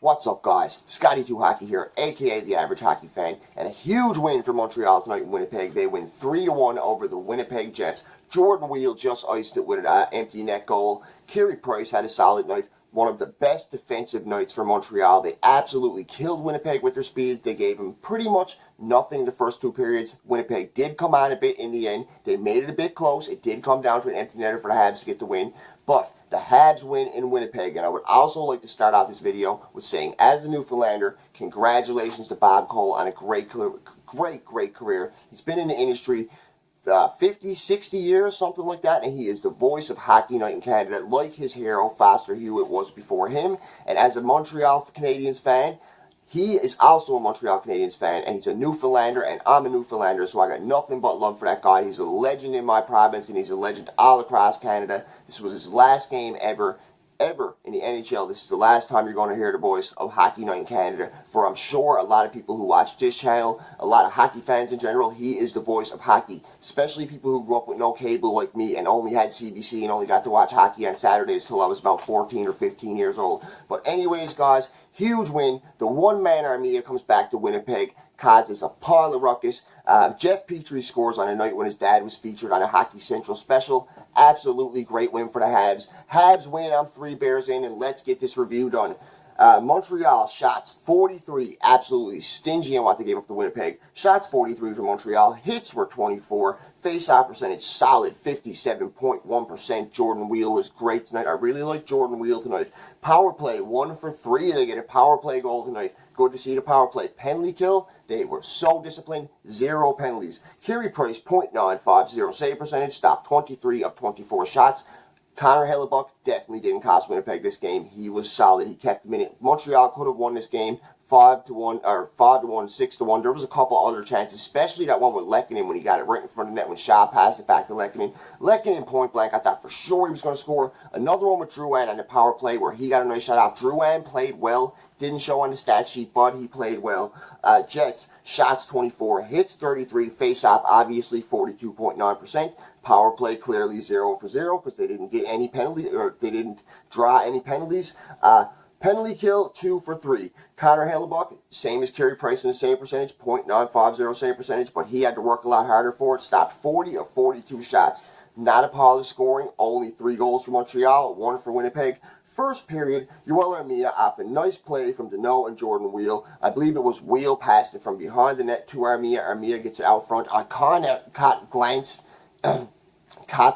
What's up, guys? Scotty2 Hockey here, aka the Average Hockey Fan, and a huge win for Montreal tonight in Winnipeg. They win 3-1 over the Winnipeg Jets. Jordan Wheel just iced it with an empty net goal. Carey Price had a solid night. One of the best defensive nights for Montreal. They absolutely killed Winnipeg with their speed. They gave them pretty much nothing the first two periods. Winnipeg did come on a bit in the end. They made it a bit close. It did come down to an empty netter for the Habs to get the win. But the Habs win in Winnipeg, and I would also like to start off this video with saying, as a Newfoundlander, congratulations to Bob Cole on a great career. He's been in the industry 50, 60 years, something like that, and he is the voice of Hockey Night in Canada, like his hero Foster Hewitt was before him. And as a Montreal Canadiens fan, he is also a Montreal Canadiens fan, and he's a Newfoundlander, and I'm a Newfoundlander, so I got nothing but love for that guy. He's a legend in my province, and he's a legend all across Canada. This was his last game ever in the NHL. This is the last time you're going to hear the voice of Hockey Night in Canada. For I'm sure a lot of people who watch this channel, a lot of hockey fans in general, he is the voice of hockey. Especially people who grew up with no cable like me and only had CBC and only got to watch hockey on Saturdays till I was about 14 or 15 years old. But anyways, guys, huge win. The one-man army comes back to Winnipeg, causes a pile of ruckus. Jeff Petrie scores on a night when his dad was featured on a Hockey Central special. Absolutely great win for the Habs. Habs win. I'm 3 Bears in, and let's get this review done. Montreal shots 43, absolutely stingy on what they gave up to Winnipeg. Shots 43 for Montreal. Hits were 24. Face-off percentage solid, 57.1%. Jordan Wheel was great tonight. I really like Jordan Wheel tonight. Power play, 1 for 3. They get a power play goal tonight. Good to see the power play. Penalty kill, they were so disciplined. 0 penalties. Carey Price, .950 save percentage. Stopped 23 of 24 shots. Connor Hellebuck definitely didn't cost Winnipeg this game. He was solid. He kept them in it. Montreal could have won this game 5-1 or 5-1, 6-1. There was a couple other chances, especially that one with Lehkonen when he got it right in front of the net when Shaw passed it back to Lehkonen. Lehkonen point blank, I thought for sure he was going to score. Another one with Drouin on the power play where he got a nice shot off. Drouin played well. Didn't show on the stat sheet, but he played well. Jets, shots 24, hits 33, face-off obviously 42.9%. Power play clearly 0 for 0 because they didn't get any penalties, or they didn't draw any penalties. Penalty kill 2 for 3. Connor Hellebuck, same as Carey Price in the save percentage, .950 save percentage, but he had to work a lot harder for it. Stopped 40 of 42 shots. Not a pile of scoring, only 3 goals for Montreal, 1 for Winnipeg. First period, Yoel Armia off a nice play from Deneau and Jordan Wheel. I believe it was Wheel passed it from behind the net to Armia. Armia gets it out front. I caught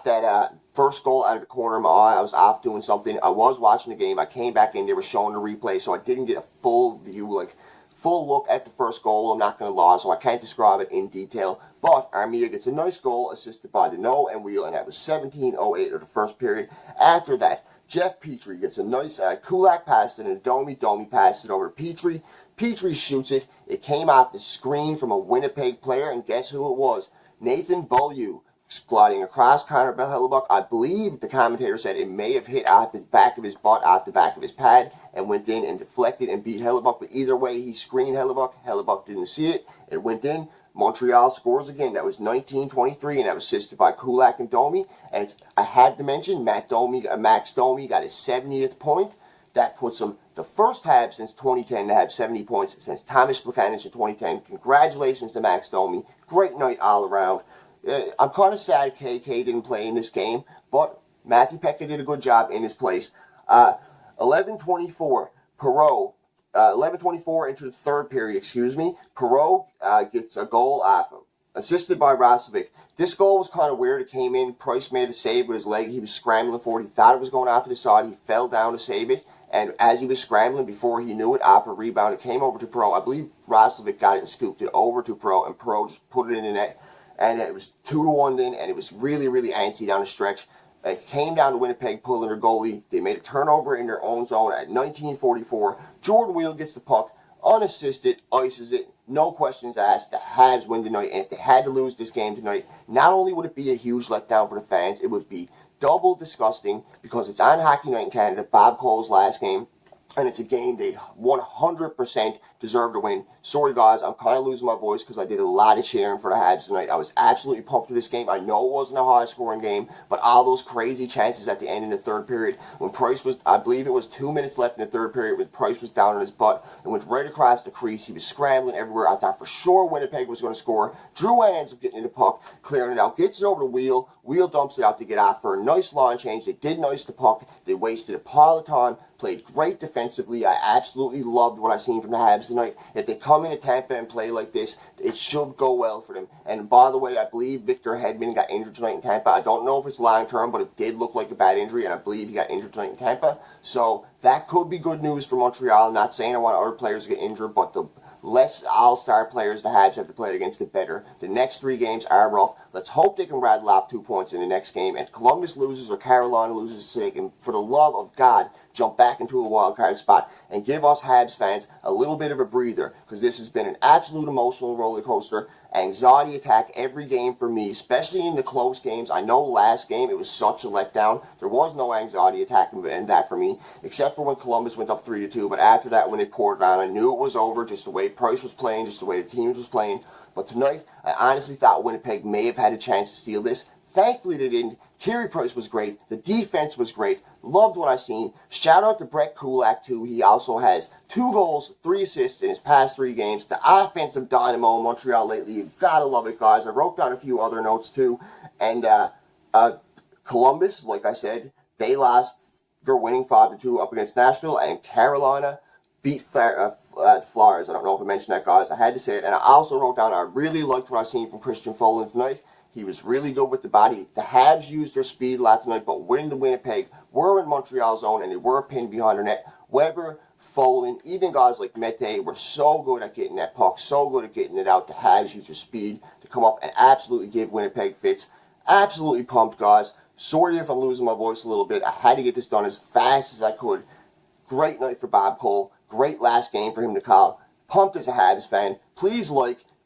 that first goal out of the corner of my eye. I was off doing something. I was watching the game. I came back in. They were showing the replay, so I didn't get a full view, full look at the first goal. I'm not going to lie, so I can't describe it in detail. But Armia gets a nice goal assisted by Deneau and Wheel, and that was 17:08 of the first period. After that, Jeff Petrie gets a nice Kulak pass and a Domi. Domi passes it over to Petrie. Petrie shoots it. It came off the screen from a Winnipeg player, and guess who it was? Nathan Beaulieu. Gliding across Connor Hellebuck. I believe the commentator said it may have hit off the back of his butt, off the back of his pad, and went in and deflected and beat Hellebuck. But either way, he screened Hellebuck. Hellebuck didn't see it. It went in. Montreal scores again. That was 19-23, and that was assisted by Kulak and Domi. And I had to mention Max Domi got his 70th point. That puts him the first Habs since 2010 to have 70 points since Thomas Plekanec in 2010. Congratulations to Max Domi. Great night all around. I'm kind of sad KK didn't play in this game, but Matthew Pekka did a good job in his place. 11:24, Perreault. 11:24 into the third period, Perreault gets a goal off him, assisted by Roslovic. This goal was kind of weird. It came in. Price made a save with his leg. He was scrambling for it. He thought it was going off to the side. He fell down to save it. And as he was scrambling, before he knew it, off a rebound, it came over to Perreault. I believe Roslovic got it and scooped it over to Perreault, and Perreault just put it in the net. And it was 2-1 then, and it was really, really antsy down the stretch. It came down to Winnipeg pulling their goalie. They made a turnover in their own zone at 19:44. Jordan Wheel gets the puck, unassisted, ices it, no questions asked. The Habs win tonight, and if they had to lose this game tonight, not only would it be a huge letdown for the fans, it would be double disgusting because it's on Hockey Night in Canada, Bob Cole's last game. and it's a game they 100% deserve to win. Sorry guys, I'm kind of losing my voice because I did a lot of cheering for the Habs tonight. I was absolutely pumped for this game. I know it wasn't a high-scoring game, but all those crazy chances at the end in the third period, when Price was, I believe it was 2 minutes left in the third period, when Price was down on his butt and went right across the crease. He was scrambling everywhere. I thought for sure Winnipeg was going to score. Drouin ends up getting in the puck, clearing it out, gets it over to Wheel. Wheel dumps it out to get off for a nice line change. They did nice the puck. They wasted a pile of time. Played great defensively. I absolutely loved what I seen from the Habs tonight. If they come into Tampa and play like this, it should go well for them. And by the way, I believe Victor Hedman got injured tonight in Tampa. I don't know if it's long term, but it did look like a bad injury, and I believe he got injured tonight in Tampa. So that could be good news for Montreal. I'm not saying I want other players to get injured, but the less all-star players the Habs have to play against, the better. The next 3 games are rough. Let's hope they can rattle off 2 points in the next game, and Columbus loses or Carolina loses so they can, for the love of God, jump back into a wild card spot and give us Habs fans a little bit of a breather, because this has been an absolute emotional roller coaster. Anxiety attack every game for me, especially in the close games. I know last game it was such a letdown. There was no anxiety attack in that for me, except for when Columbus went up 3-2. But after that, when they poured it on, I knew it was over, just the way Price was playing, just the way the team was playing. But tonight, I honestly thought Winnipeg may have had a chance to steal this. Thankfully, they didn't. Carey Price was great. The defense was great. Loved what I seen. Shout out to Brett Kulak, too. He also has 2 goals, 3 assists in his past 3 games. The offensive dynamo in Montreal lately. You've got to love it, guys. I wrote down a few other notes, too. And Columbus, like I said, they lost. They're winning 5-2 up against Nashville. And Carolina beat Flyers. I don't know if I mentioned that, guys. I had to say it. And I also wrote down I really liked what I seen from Christian Folin tonight. He was really good with the body. The Habs used their speed a lot tonight, but when the Winnipeg were in Montreal's zone and they were pinned behind their net, Weber, Folin, even guys like Mete were so good at getting that puck, so good at getting it out. The Habs used their speed to come up and absolutely give Winnipeg fits. Absolutely pumped, guys. Sorry if I'm losing my voice a little bit. I had to get this done as fast as I could. Great night for Bob Cole. Great last game for him to call. Pumped as a Habs fan. Please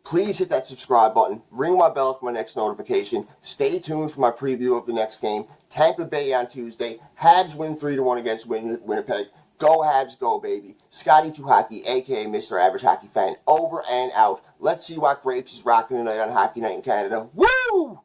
please hit that subscribe button. Ring my bell for my next notification. Stay tuned for my preview of the next game. Tampa Bay on Tuesday. Habs win 3-1 against Winnipeg. Go Habs, go baby. Scotty 2 Hockey, a.k.a. Mr. Average Hockey Fan, over and out. Let's see what grapes is rocking tonight on Hockey Night in Canada. Woo!